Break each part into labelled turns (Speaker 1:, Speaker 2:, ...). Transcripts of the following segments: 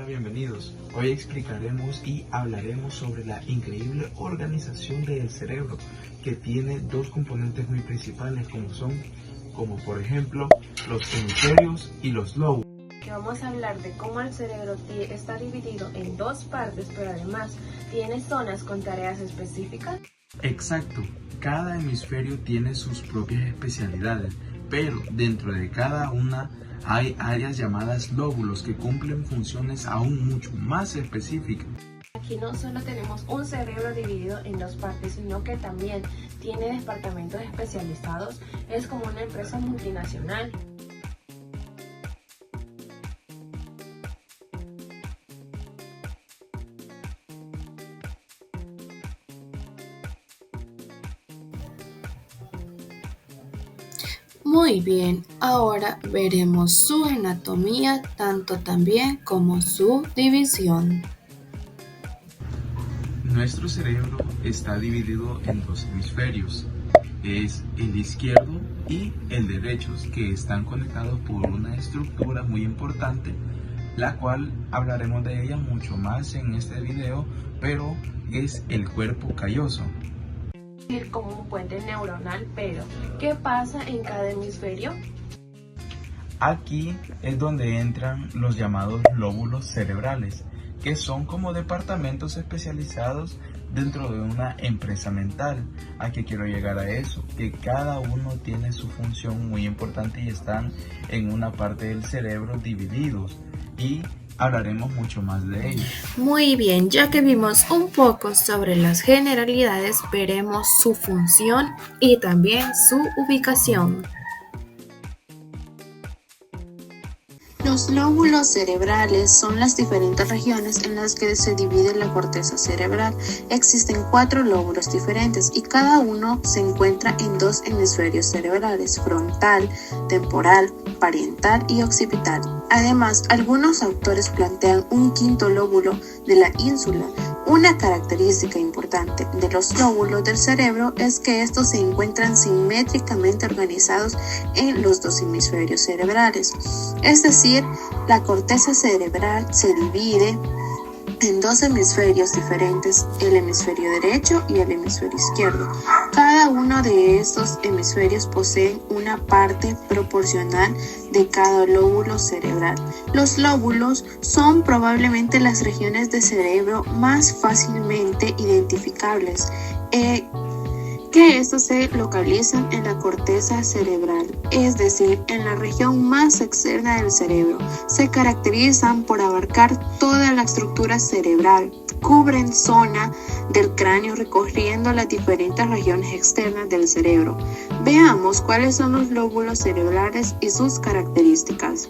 Speaker 1: Bienvenidos. Hoy explicaremos y hablaremos sobre la increíble organización del cerebro, que tiene dos componentes muy principales como por ejemplo los hemisferios y los lóbulos.
Speaker 2: Vamos a hablar de cómo el cerebro está dividido en dos partes, pero además tiene zonas con tareas específicas.
Speaker 1: Exacto, cada hemisferio tiene sus propias especialidades, pero dentro de cada una hay áreas llamadas lóbulos que cumplen funciones aún mucho más específicas.
Speaker 2: Aquí no solo tenemos un cerebro dividido en dos partes, sino que también tiene departamentos especializados. Es como una empresa multinacional.
Speaker 3: Muy bien, ahora veremos su anatomía, tanto también como su división.
Speaker 1: Nuestro cerebro está dividido en dos hemisferios, es el izquierdo y el derecho, que están conectados por una estructura muy importante, la cual hablaremos de ella mucho más en este video, pero es el cuerpo calloso.
Speaker 2: Como un puente neuronal, pero ¿qué pasa en cada hemisferio?
Speaker 1: Aquí es donde entran los llamados lóbulos cerebrales, que son como departamentos especializados dentro de una empresa mental. ¿A qué quiero llegar a eso? Que cada uno tiene su función muy importante y están en una parte del cerebro divididos, y hablaremos mucho más de ello.
Speaker 3: Muy bien, ya que vimos un poco sobre las generalidades, veremos su función y también su ubicación. Los lóbulos cerebrales son las diferentes regiones en las que se divide la corteza cerebral. Existen 4 lóbulos diferentes y cada uno se encuentra en 2 hemisferios cerebrales: frontal, temporal, parietal y occipital. Además, algunos autores plantean un quinto lóbulo de la ínsula. Una característica importante de los lóbulos del cerebro es que estos se encuentran simétricamente organizados en los 2 hemisferios cerebrales. Es decir, la corteza cerebral se divide en 2 hemisferios diferentes, el hemisferio derecho y el hemisferio izquierdo. Cada uno de estos hemisferios poseen una parte proporcional de cada lóbulo cerebral. Los lóbulos son probablemente las regiones del cerebro más fácilmente identificables, que estos se localizan en la corteza cerebral, es decir, en la región más externa del cerebro. Se caracterizan por abarcar toda la estructura cerebral, cubren zona del cráneo recorriendo las diferentes regiones externas del cerebro. Veamos cuáles son los lóbulos cerebrales y sus características.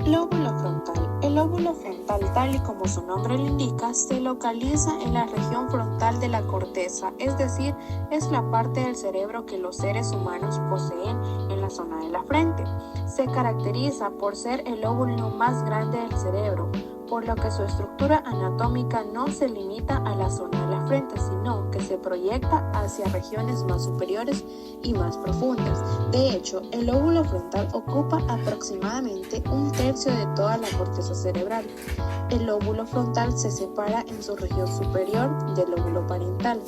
Speaker 3: Lóbulo frontal. El lóbulo frontal, tal y como su nombre lo indica, se localiza en la región frontal de la corteza, es decir, es la parte del cerebro que los seres humanos poseen en la zona de la frente. Se caracteriza por ser el lóbulo más grande del cerebro, por lo que su estructura anatómica no se limita a la zona de la frente, sino que se proyecta hacia regiones más superiores y más profundas. De hecho, el lóbulo frontal ocupa aproximadamente 1/3 de toda la corteza cerebral. El lóbulo frontal se separa en su región superior del lóbulo parietal,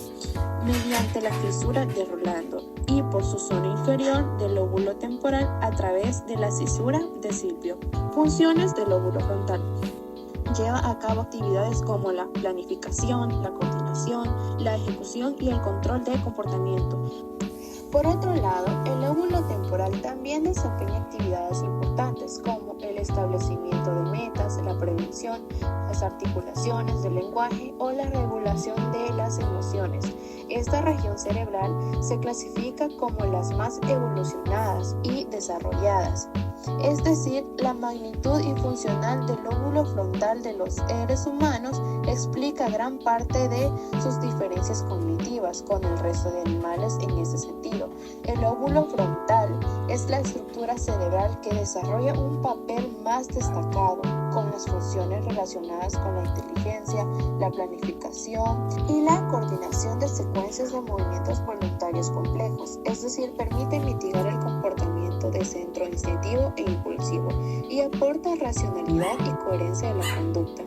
Speaker 3: mediante la fisura de Rolando, y por su zona inferior del lóbulo temporal a través de la cisura de Silvio. Funciones del lóbulo frontal. Lleva a cabo actividades como la planificación, la coordinación, la ejecución y el control del comportamiento. Por otro lado, el lóbulo temporal también desempeña actividades importantes como el establecimiento de metas, la prevención, las articulaciones del lenguaje o la regulación de las emociones. Esta región cerebral se clasifica como las más evolucionadas y desarrolladas, es decir, la magnitud y funcional del lóbulo frontal de los seres humanos explica gran parte de sus diferencias cognitivas con el resto de animales en ese sentido. El lóbulo frontal es la estructura cerebral que desarrolla un papel más destacado con las funciones relacionadas con la inteligencia, la planificación y la coordinación de secuencias de movimientos voluntarios complejos, es decir, permite mitigar el comportamiento de centro instintivo e impulsivo y aporta racionalidad y coherencia a la conducta.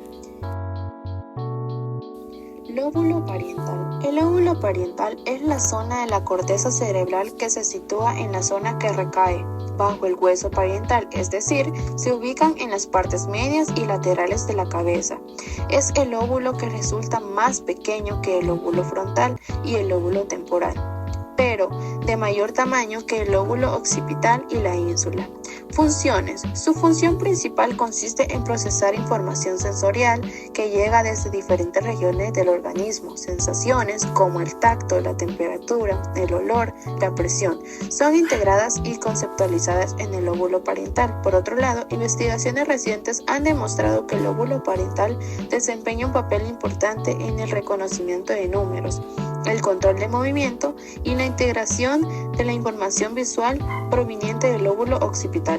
Speaker 3: Lóbulo parietal. El lóbulo parietal es la zona de la corteza cerebral que se sitúa en la zona que recae bajo el hueso parietal, es decir, se ubican en las partes medias y laterales de la cabeza. Es el lóbulo que resulta más pequeño que el lóbulo frontal y el lóbulo temporal, pero de mayor tamaño que el lóbulo occipital y la ínsula. Funciones. Su función principal consiste en procesar información sensorial que llega desde diferentes regiones del organismo. Sensaciones como el tacto, la temperatura, el olor, la presión, son integradas y conceptualizadas en el lóbulo parietal. Por otro lado, investigaciones recientes han demostrado que el lóbulo parietal desempeña un papel importante en el reconocimiento de números, el control de movimiento y la integración de la información visual proveniente del lóbulo occipital.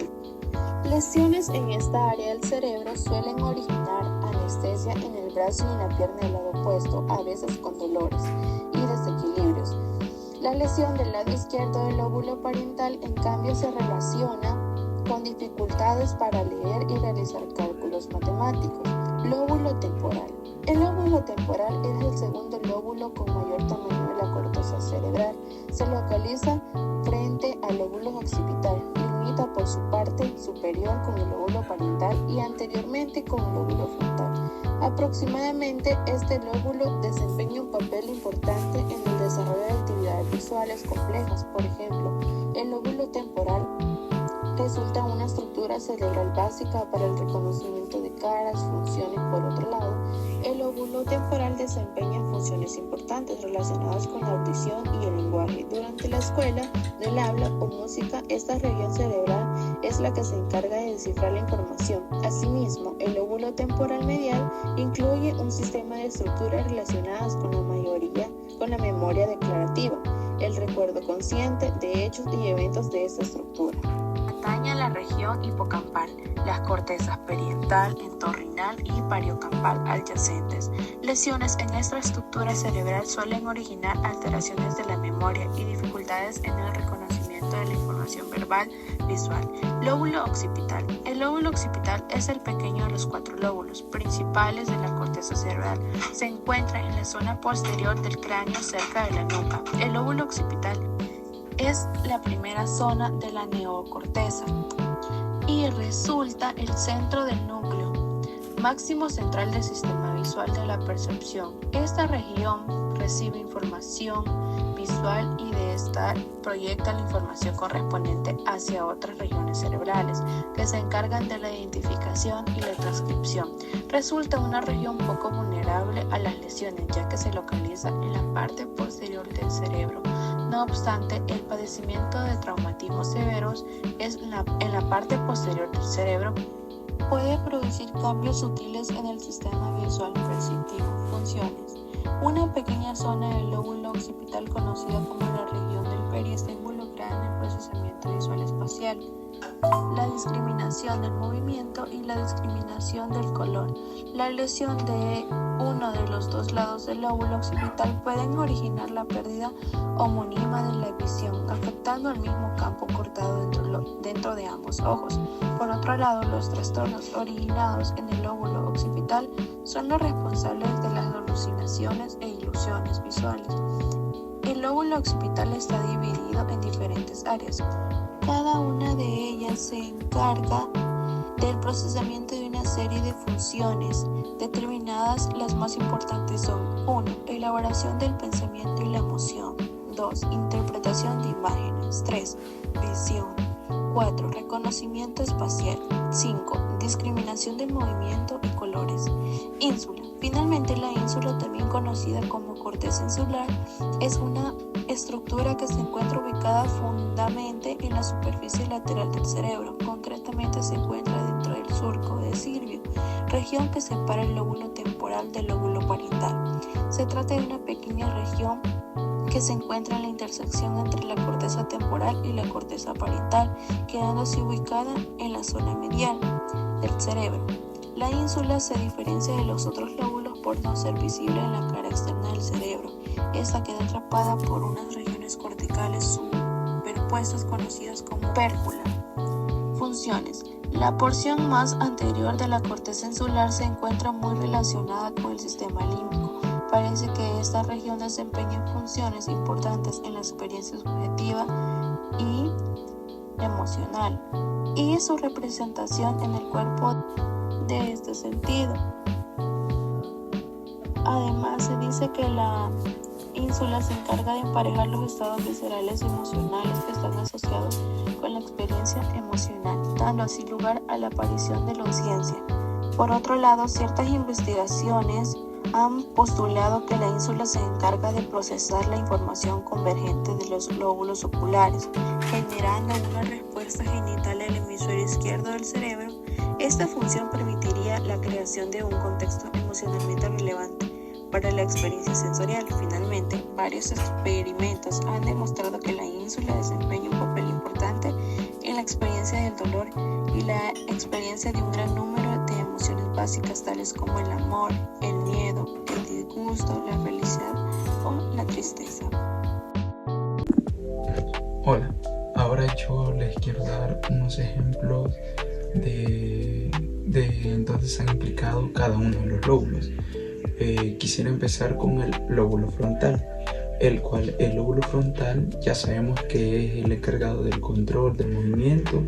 Speaker 3: Lesiones en esta área del cerebro suelen originar anestesia en el brazo y en la pierna del lado opuesto, a veces con dolores y desequilibrios. La lesión del lado izquierdo del lóbulo parietal, en cambio, se relaciona con dificultades para leer y realizar cálculos matemáticos. Lóbulo temporal. El lóbulo temporal es el segundo lóbulo con mayor tamaño de la corteza cerebral. Se localiza frente al lóbulo occipital. Limita por su parte superior con el lóbulo parietal y anteriormente con el lóbulo frontal. Aproximadamente este lóbulo desempeña un papel importante en el desarrollo de actividades visuales complejas. Por ejemplo, el lóbulo temporal resulta una estructura cerebral básica para el reconocimiento de caras, funciones. Por otro lado, el lóbulo temporal desempeña funciones importantes relacionadas con la audición y el lenguaje. Durante la escuela del habla o música, esta región cerebral es la que se encarga de descifrar la información. Asimismo, el lóbulo temporal medial incluye un sistema de estructuras relacionadas con la memoria declarativa, el recuerdo consciente de hechos y eventos de esta estructura. Atañe a la región hipocampal, las cortezas parietal, entorrinal y pariocampal adyacentes. Lesiones en esta estructura cerebral suelen originar alteraciones de la memoria y dificultades en el reconocimiento de la información verbal visual. Lóbulo occipital. El lóbulo occipital es el pequeño de los 4 lóbulos principales de la corteza cerebral. Se encuentra en la zona posterior del cráneo cerca de la nuca. El lóbulo occipital es la primera zona de la neocorteza y resulta el centro del núcleo máximo central del sistema visual de la percepción. Esta región recibe información visual y de esta proyecta la información correspondiente hacia otras regiones cerebrales que se encargan de la identificación y la transcripción. Resulta una región poco vulnerable a las lesiones, ya que se localiza en la parte posterior del cerebro. No obstante, el padecimiento de traumatismos severos en la parte posterior del cerebro puede producir cambios sutiles en el sistema visual perceptivo. Funciones. Una pequeña zona del lóbulo occipital conocida como la región del peri está involucrada en el procesamiento visual espacial, la discriminación del movimiento y la discriminación del color. La lesión de uno de los 2 lados del lóbulo occipital pueden originar la pérdida homónima de la visión, afectando al mismo campo cortado dentro de ambos ojos. Por otro lado, los trastornos originados en el lóbulo occipital son los responsables de las alucinaciones e ilusiones visuales. El lóbulo occipital está dividido en diferentes áreas. Cada una de ellas se encarga del procesamiento de una serie de funciones determinadas. Las más importantes son: 1. Elaboración del pensamiento y la emoción. 2. Interpretación de imágenes. 3. Visión. 4. Reconocimiento espacial. 5. Discriminación del movimiento y colores. Ínsula. Finalmente, la ínsula, también conocida como corteza insular, es una estructura que se encuentra ubicada fundamentalmente en la superficie lateral del cerebro. Concretamente se encuentra dentro del surco de Sylvius, región que separa el lóbulo temporal del lóbulo parietal. Se trata de una pequeña región que se encuentra en la intersección entre la corteza temporal y la corteza parietal, quedando así ubicada en la zona medial del cerebro. La ínsula se diferencia de los otros lóbulos por no ser visible en la cara externa del cerebro. Esta queda atrapada por unas regiones corticales superpuestas conocidas como pércula. Funciones. La porción más anterior de la corteza insular se encuentra muy relacionada con el sistema límbico. Parece que esta región desempeña funciones importantes en la experiencia subjetiva y emocional y su representación en el cuerpo de este sentido. Además, se dice que la ínsula se encarga de emparejar los estados viscerales y emocionales que están asociados con la experiencia emocional, dando así lugar a la aparición de la conciencia. Por otro lado, ciertas investigaciones han postulado que la ínsula se encarga de procesar la información convergente de los glóbulos oculares, generando una respuesta genital al hemisferio izquierdo del cerebro. Esta función permitiría la creación de un contexto emocionalmente relevante para la experiencia sensorial. Finalmente, varios experimentos han demostrado que la ínsula desempeña un papel importante en la experiencia del dolor y la experiencia de un gran número de emociones básicas tales como el amor, el miedo, el disgusto, la felicidad o la tristeza.
Speaker 1: Hola, ahora yo les quiero dar unos ejemplos de entonces han implicado cada uno de los lóbulos. Quisiera empezar con el lóbulo frontal, el lóbulo frontal ya sabemos que es el encargado del control del movimiento,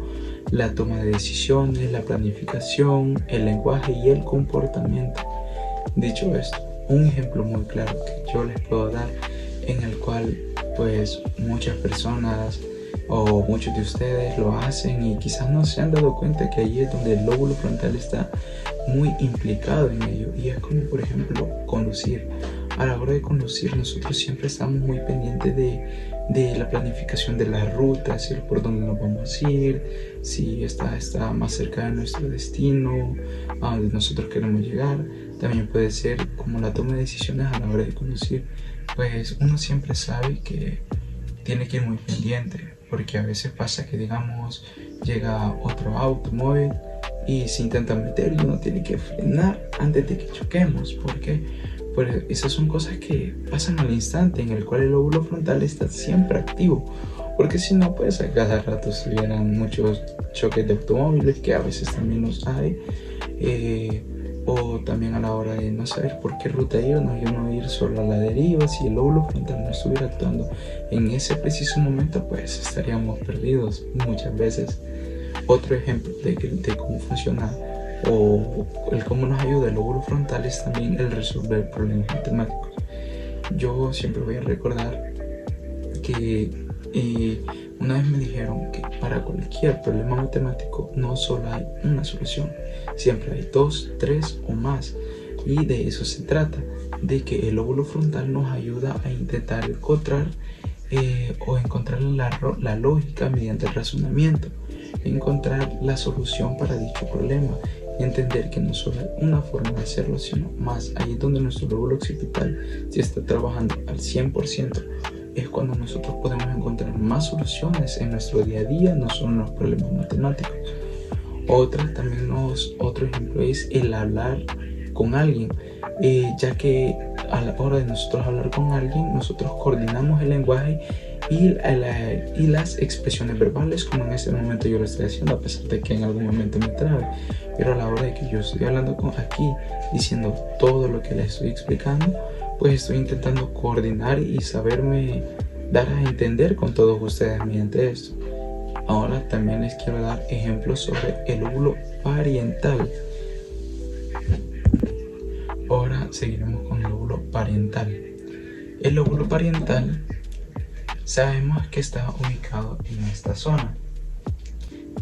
Speaker 1: la toma de decisiones, la planificación, el lenguaje y el comportamiento. Dicho esto, un ejemplo muy claro que yo les puedo dar en el cual pues muchas personas o muchos de ustedes lo hacen y quizás no se han dado cuenta que ahí es donde el lóbulo frontal está muy implicado en ello, y es como por ejemplo conducir. A la hora de conducir nosotros siempre estamos muy pendientes de la planificación de la ruta, si por dónde nos vamos a ir, si está más cerca de nuestro destino, a donde nosotros queremos llegar. También puede ser como la toma de decisiones a la hora de conducir, pues uno siempre sabe que tiene que ir muy pendiente, porque a veces pasa que digamos llega otro automóvil y se intenta meter y uno tiene que frenar antes de que choquemos. ¿Por qué? Pues esas son cosas que pasan al instante en el cual el lóbulo frontal está siempre activo, porque si no pues a cada rato estuvieran muchos choques de automóviles, que a veces también los hay, o también a la hora de no saber por qué ruta irnos y uno ir solo a la deriva. Si el lóbulo frontal no estuviera actuando en ese preciso momento, pues estaríamos perdidos muchas veces. Otro ejemplo de cómo funciona o el cómo nos ayuda el lóbulo frontal es también el resolver problemas matemáticos. Yo siempre voy a recordar que una vez me dijeron que para cualquier problema matemático no solo hay una solución, siempre hay 2, 3 o más, y de eso se trata, de que el lóbulo frontal nos ayuda a intentar encontrar la lógica mediante el razonamiento, encontrar la solución para dicho problema y entender que no solo hay una forma de hacerlo, sino más. Ahí es donde nuestro lóbulo occipital, si está trabajando al 100%, es cuando nosotros podemos encontrar más soluciones en nuestro día a día, no solo en los problemas matemáticos. Otro ejemplo es el hablar con alguien, ya que a la hora de nosotros hablar con alguien, nosotros coordinamos el lenguaje y las expresiones verbales, como en este momento yo lo estoy haciendo, a pesar de que en algún momento me trabe. Pero a la hora de que yo estoy hablando aquí, diciendo todo lo que les estoy explicando, pues estoy intentando coordinar y saberme dar a entender con todos ustedes mediante esto. Ahora también les quiero dar ejemplos sobre el lóbulo parietal. Ahora seguiremos con el lóbulo parietal. El lóbulo parietal sabemos que está ubicado en esta zona.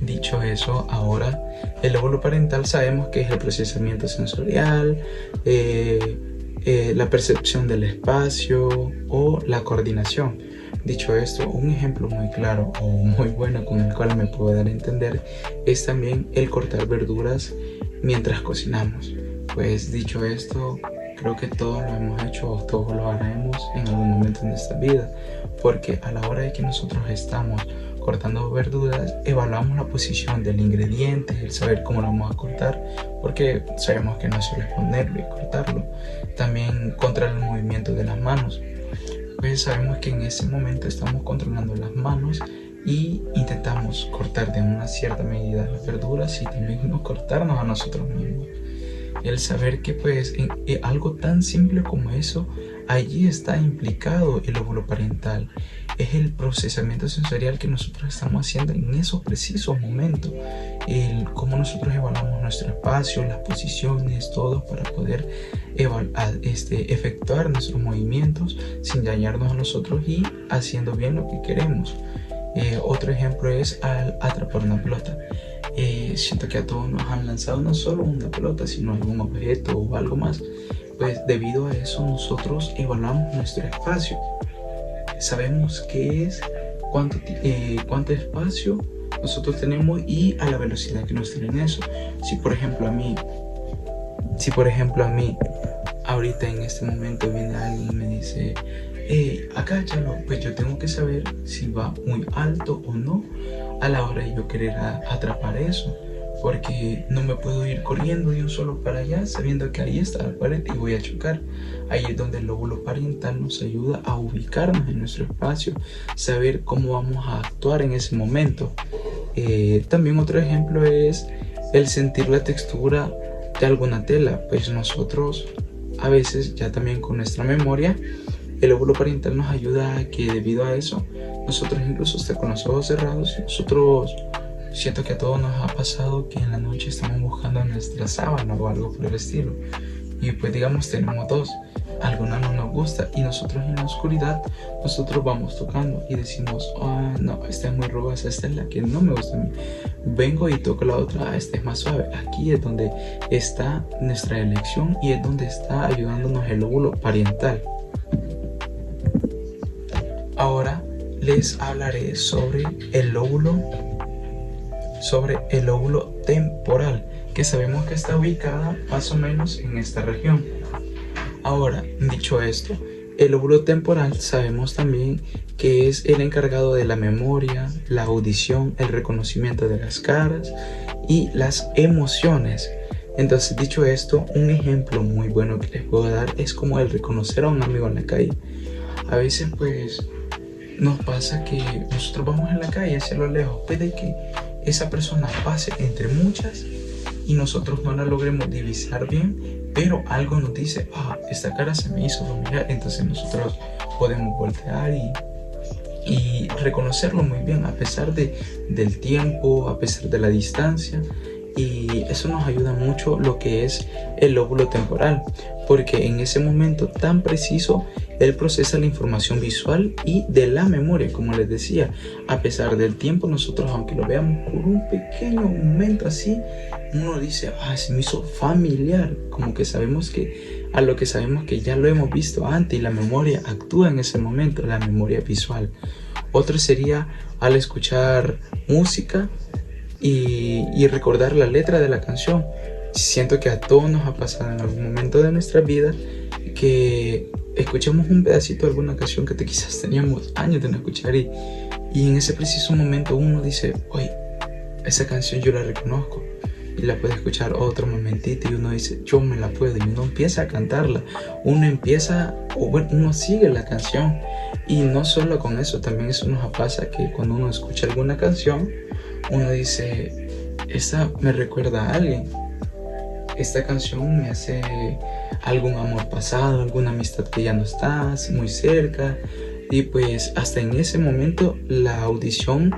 Speaker 1: dicho eso, ahora el lóbulo parietal sabemos que es el procesamiento sensorial, la percepción del espacio o la coordinación. Dicho esto, un ejemplo muy claro o muy bueno con el cual me puedo dar a entender es también el cortar verduras mientras cocinamos. Pues dicho esto, creo que todos lo hemos hecho o todos lo haremos en algún momento de nuestra vida, porque a la hora de que nosotros estamos cortando verduras, evaluamos la posición del ingrediente, el saber cómo lo vamos a cortar, porque sabemos que no es solo ponerlo y cortarlo. También controlar el movimiento de las manos, pues sabemos que en ese momento estamos controlando las manos y intentamos cortar de una cierta medida las verduras y también no cortarnos a nosotros mismos. El saber que pues en algo tan simple como eso, allí está implicado el lóbulo parietal. Es el procesamiento sensorial que nosotros estamos haciendo en esos precisos momentos. El cómo nosotros evaluamos nuestro espacio, las posiciones, todo para poder efectuar nuestros movimientos sin dañarnos a nosotros y haciendo bien lo que queremos. Otro ejemplo es al atrapar una pelota. Siento que a todos nos han lanzado no solo una pelota, sino algún objeto o algo más. Pues debido a eso nosotros evaluamos nuestro espacio. Sabemos qué es, cuánto espacio nosotros tenemos y a la velocidad que nos tienen eso. Si por ejemplo a mí ahorita en este momento viene alguien y me dice agáchalo, pues yo tengo que saber si va muy alto o no a la hora de yo querer atrapar eso, porque no me puedo ir corriendo de un solo para allá sabiendo que ahí está la pared y voy a chocar. Ahí es donde el lóbulo parietal nos ayuda a ubicarnos en nuestro espacio, saber cómo vamos a actuar en ese momento. También otro ejemplo es el sentir la textura de alguna tela, pues nosotros a veces ya también con nuestra memoria el lóbulo parietal nos ayuda a que debido a eso nosotros incluso hasta con los ojos cerrados, nosotros siento que a todos nos ha pasado que en la noche estamos buscando nuestra sábana o algo por el estilo y pues digamos tenemos dos, alguna no nos gusta y nosotros en la oscuridad nosotros vamos tocando y decimos no, esta es muy rugosa, esta es la que no me gusta a mí, vengo y toco la otra, esta es más suave. Aquí es donde está nuestra elección y es donde está ayudándonos el lóbulo parietal. Ahora les hablaré sobre el lóbulo temporal, que sabemos que está ubicada más o menos en esta región. Ahora, dicho esto, el lóbulo temporal sabemos también que es el encargado de la memoria, la audición, el reconocimiento de las caras y las emociones. Entonces, dicho esto, un ejemplo muy bueno que les puedo dar es como el reconocer a un amigo en la calle. A veces pues nos pasa que nosotros vamos en la calle hacia lo lejos, puede que esa persona pase entre muchas y nosotros no la logremos divisar bien, pero algo nos dice, esta cara se me hizo familiar, entonces nosotros podemos voltear y reconocerlo muy bien a pesar del tiempo, a pesar de la distancia. Y eso nos ayuda mucho lo que es el lóbulo temporal, porque en ese momento tan preciso él procesa la información visual y de la memoria, como les decía. A pesar del tiempo, nosotros aunque lo veamos por un pequeño momento así, uno dice, se me hizo familiar, como que sabemos que a lo que sabemos que ya lo hemos visto antes y la memoria actúa en ese momento, la memoria visual. Otro sería al escuchar música y recordar la letra de la canción. Siento que a todos nos ha pasado en algún momento de nuestra vida que escuchamos un pedacito de alguna canción que quizás teníamos años de no escuchar y en ese preciso momento uno dice, oye, esa canción yo la reconozco, y la puede escuchar otro momentito y uno dice, yo me la puedo, y uno empieza a cantarla, uno sigue la canción. Y no solo con eso, también eso nos pasa que cuando uno escucha alguna canción uno dice, esta me recuerda a alguien, esta canción me hace algún amor pasado, alguna amistad que ya no está muy cerca, y pues hasta en ese momento la audición,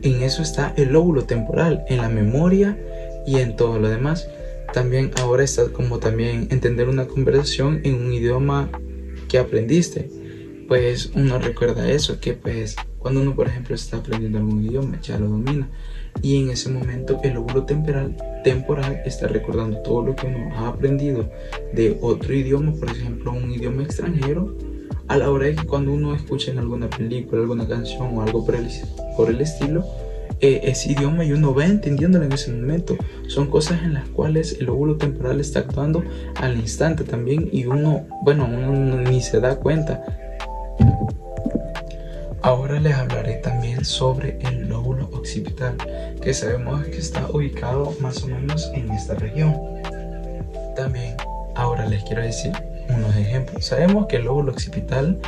Speaker 1: en eso está el lóbulo temporal, en la memoria y en todo lo demás. También ahora está como también entender una conversación en un idioma que aprendiste, pues uno recuerda eso, que pues Cuando uno, por ejemplo, está aprendiendo algún idioma, ya lo domina. Y en ese momento el lóbulo temporal está recordando todo lo que uno ha aprendido de otro idioma, por ejemplo, un idioma extranjero, a la hora de que cuando uno escucha en alguna película, alguna canción o algo por el estilo, ese idioma y uno va entendiéndolo en ese momento. Son cosas en las cuales el lóbulo temporal está actuando al instante también y uno ni se da cuenta. Ahora les hablaré también sobre el lóbulo occipital, que sabemos que está ubicado más o menos en esta región. También ahora les quiero decir unos ejemplos. Sabemos que el lóbulo occipital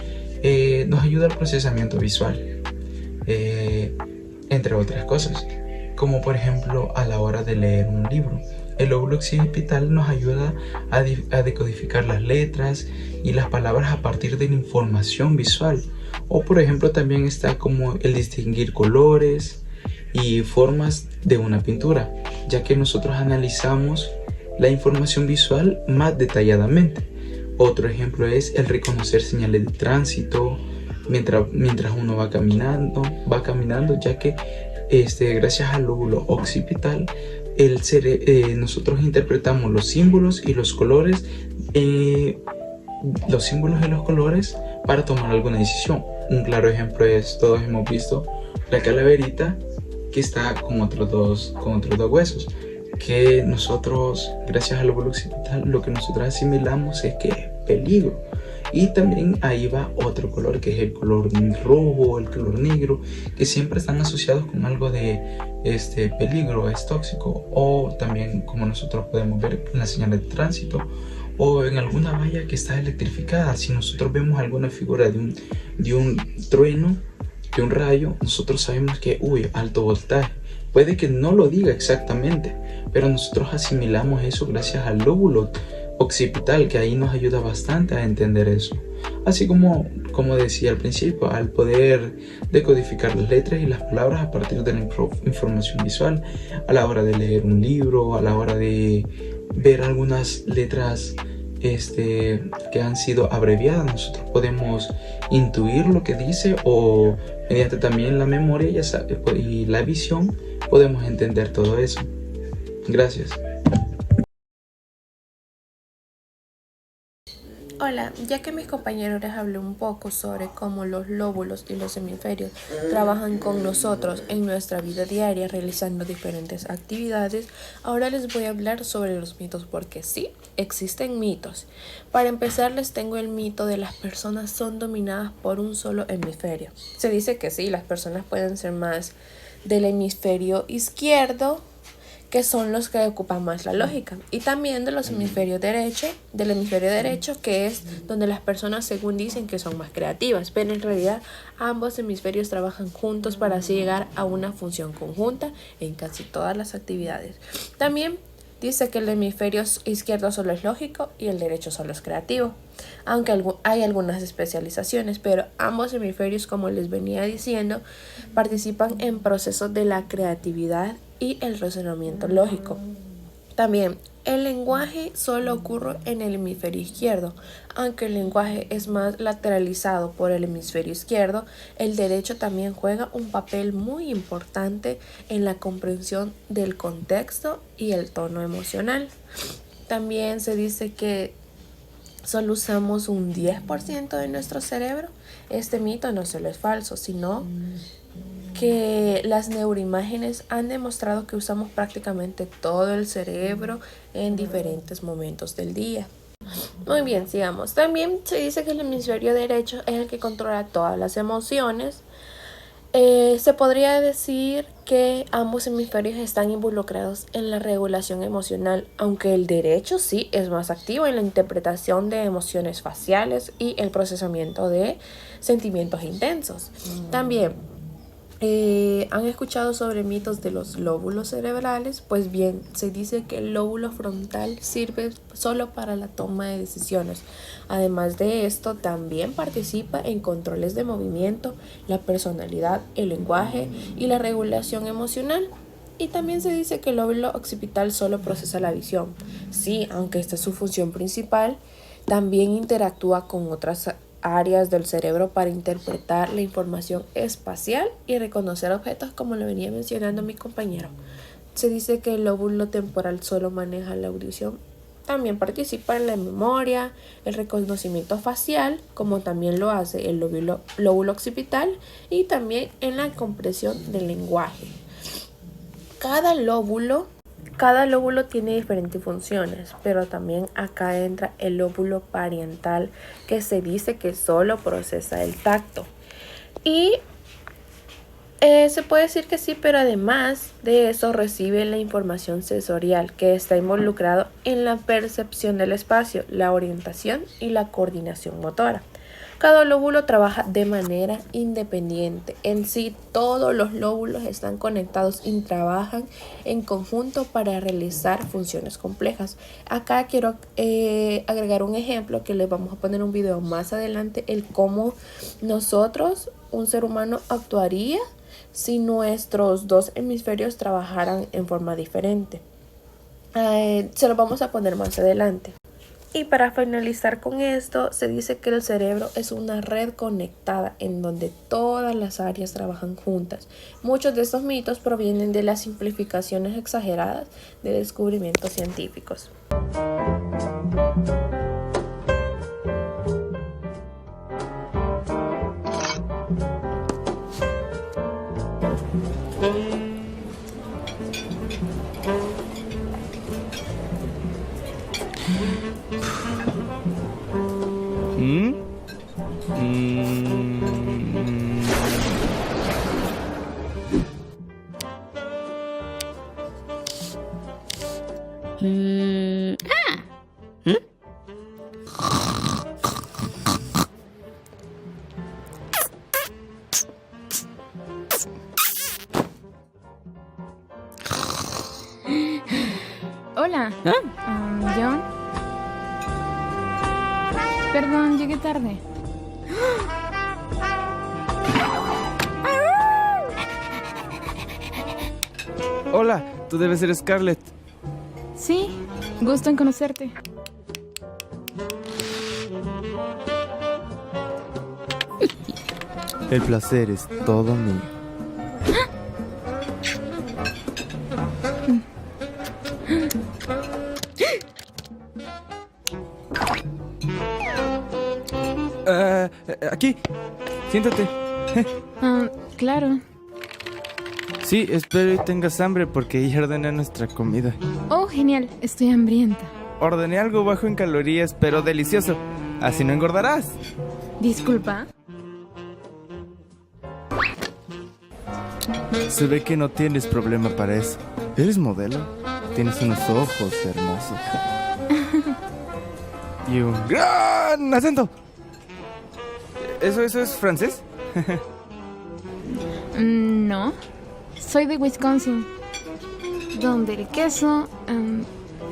Speaker 1: nos ayuda al procesamiento visual, entre otras cosas, como por ejemplo a la hora de leer un libro. El lóbulo occipital nos ayuda a decodificar las letras y las palabras a partir de la información visual. O por ejemplo también está como el distinguir colores y formas de una pintura, ya que nosotros analizamos la información visual más detalladamente. Otro ejemplo es el reconocer señales de tránsito mientras uno va caminando, ya que gracias al lóbulo occipital nosotros interpretamos los símbolos y los colores para tomar alguna decisión. Un claro ejemplo es, todos hemos visto la calaverita que está con otros dos huesos, que nosotros, gracias al lóbulo occipital, lo que nosotros asimilamos es que es peligro. Y también ahí va otro color, que es el color rojo, el color negro, que siempre están asociados con algo de peligro, es tóxico. O también, como nosotros podemos ver en las señales de tránsito o en alguna valla que está electrificada, si nosotros vemos alguna figura de un trueno, de un rayo, nosotros sabemos que, alto voltaje. Puede que no lo diga exactamente, pero nosotros asimilamos eso gracias al lóbulo occipital, que ahí nos ayuda bastante a entender eso. Así como decía al principio, al poder decodificar las letras y las palabras a partir de la información visual, a la hora de leer un libro, a la hora de ver algunas letras que han sido abreviadas, nosotros podemos intuir lo que dice, o mediante también la memoria y la visión podemos entender todo eso. Gracias.
Speaker 2: Hola, ya que mis compañeros les hablé un poco sobre cómo los lóbulos y los hemisferios trabajan con nosotros en nuestra vida diaria realizando diferentes actividades, ahora les voy a hablar sobre los mitos, porque sí, existen mitos. Para empezar, les tengo el mito de las personas son dominadas por un solo hemisferio. Se dice que sí, las personas pueden ser más del hemisferio izquierdo, que son los que ocupan más la lógica, y también del hemisferio derecho, que es donde las personas según dicen que son más creativas, pero en realidad ambos hemisferios trabajan juntos para así llegar a una función conjunta en casi todas las actividades. También dice que el hemisferio izquierdo solo es lógico y el derecho solo es creativo, aunque hay algunas especializaciones, pero ambos hemisferios, como les venía diciendo, participan en procesos de la creatividad y el razonamiento lógico. También, el lenguaje solo ocurre en el hemisferio izquierdo. Aunque el lenguaje es más lateralizado por el hemisferio izquierdo, el derecho también juega un papel muy importante en la comprensión del contexto y el tono emocional. También se dice que solo usamos un 10% de nuestro cerebro. Este mito no solo es falso, sino que las neuroimágenes han demostrado que usamos prácticamente todo el cerebro en diferentes momentos del día. Muy bien, sigamos. También se dice que el hemisferio derecho es el que controla todas las emociones. Se podría decir que ambos hemisferios están involucrados en la regulación emocional, aunque el derecho sí es más activo en la interpretación de emociones faciales y el procesamiento de sentimientos intensos. También ¿han escuchado sobre mitos de los lóbulos cerebrales? Pues bien, se dice que el lóbulo frontal sirve solo para la toma de decisiones. Además de esto, también participa en controles de movimiento, la personalidad, el lenguaje y la regulación emocional. Y también se dice que el lóbulo occipital solo procesa la visión. Sí, aunque esta es su función principal, también interactúa con otras áreas del cerebro para interpretar la información espacial y reconocer objetos, como lo venía mencionando mi compañero. Se dice que el lóbulo temporal solo maneja la audición. También participa en la memoria, el reconocimiento facial, como también lo hace el lóbulo occipital, y también en la comprensión del lenguaje. Cada lóbulo tiene diferentes funciones, pero también acá entra el lóbulo parietal, que se dice que solo procesa el tacto. Y se puede decir que sí, pero además de eso recibe la información sensorial, que está involucrado en la percepción del espacio, la orientación y la coordinación motora. Cada lóbulo trabaja de manera independiente. En sí, todos los lóbulos están conectados y trabajan en conjunto para realizar funciones complejas. Acá quiero agregar un ejemplo que les vamos a poner un video más adelante, el cómo nosotros, un ser humano, actuaría si nuestros dos hemisferios trabajaran en forma diferente. Se lo vamos a poner más adelante. Y para finalizar con esto, se dice que el cerebro es una red conectada en donde todas las áreas trabajan juntas. Muchos de estos mitos provienen de las simplificaciones exageradas de descubrimientos científicos.
Speaker 4: Hola. John. Perdón, llegué tarde.
Speaker 5: Hola, tú debes ser Scarlett.
Speaker 4: Sí, gusto en conocerte.
Speaker 5: El placer es todo mío. Aquí, siéntate.
Speaker 4: Claro.
Speaker 5: Sí, espero y tengas hambre porque ya ordené nuestra comida.
Speaker 4: Oh, genial, estoy hambrienta.
Speaker 5: Ordené algo bajo en calorías, pero delicioso. Así no engordarás.
Speaker 4: Disculpa.
Speaker 5: Se ve que no tienes problema para eso. ¿Eres modelo? Tienes unos ojos hermosos. Y un gran acento. ¿Eso es francés?
Speaker 4: No. Soy de Wisconsin, donde el queso...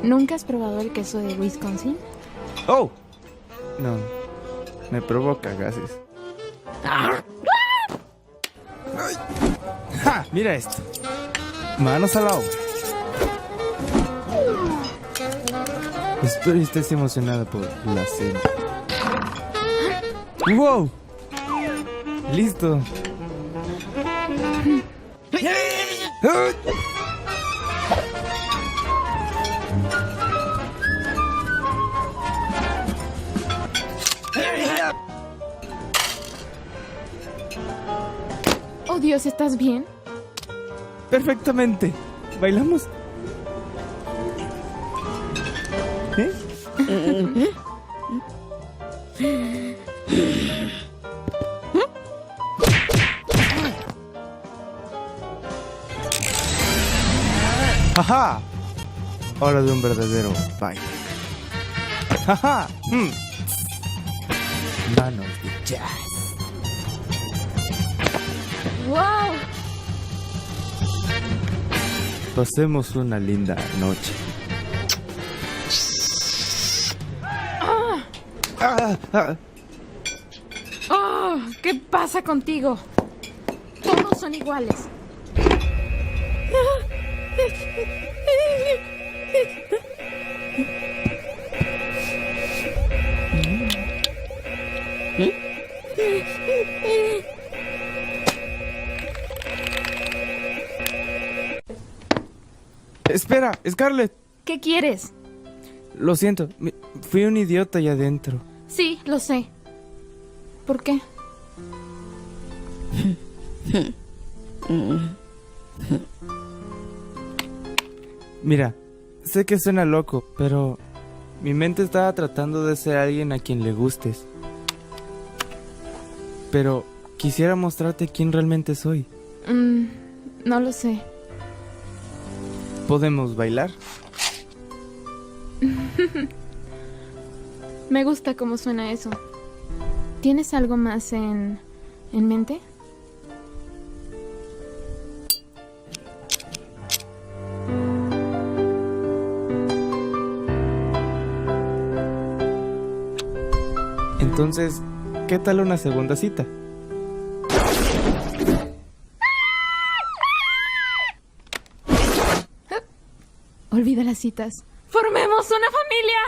Speaker 4: ¿Nunca has probado el queso de Wisconsin?
Speaker 5: ¡Oh! No, me provoca gases. ¡Ay! ¡Ja! Mira esto. Manos a la obra. Espero y estés emocionada por la cena. ¡Wow! ¡Listo!
Speaker 4: Oh, Dios, ¿estás bien?
Speaker 5: Perfectamente. ¿Bailamos? ¿Eh? ¡Ajá! Hora de un verdadero baile. ¡Ajá! Manos de jazz.
Speaker 4: ¡Wow!
Speaker 5: Pasemos una linda noche.
Speaker 4: ¡Oh! ¿Qué pasa contigo? Todos son iguales.
Speaker 5: ¿Eh? Espera, Scarlett.
Speaker 4: ¿Qué quieres?
Speaker 5: Lo siento, fui un idiota allá adentro.
Speaker 4: Sí, lo sé. ¿Por qué?
Speaker 5: Mira, sé que suena loco, pero mi mente estaba tratando de ser alguien a quien le gustes. Pero quisiera mostrarte quién realmente soy.
Speaker 4: No lo sé.
Speaker 5: ¿Podemos bailar?
Speaker 4: Me gusta cómo suena eso. ¿Tienes algo más en mente?
Speaker 5: Entonces, ¿qué tal una segunda cita?
Speaker 4: Olvida las citas. ¡Formemos una familia!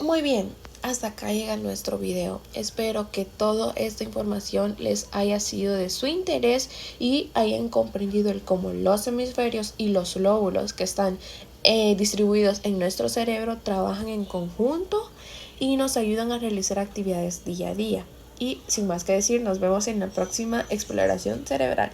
Speaker 2: Muy bien, hasta acá llega nuestro video. Espero que toda esta información les haya sido de su interés y hayan comprendido el cómo los hemisferios y los lóbulos que están distribuidos en nuestro cerebro trabajan en conjunto y nos ayudan a realizar actividades día a día. Y sin más que decir, nos vemos en la próxima exploración cerebral.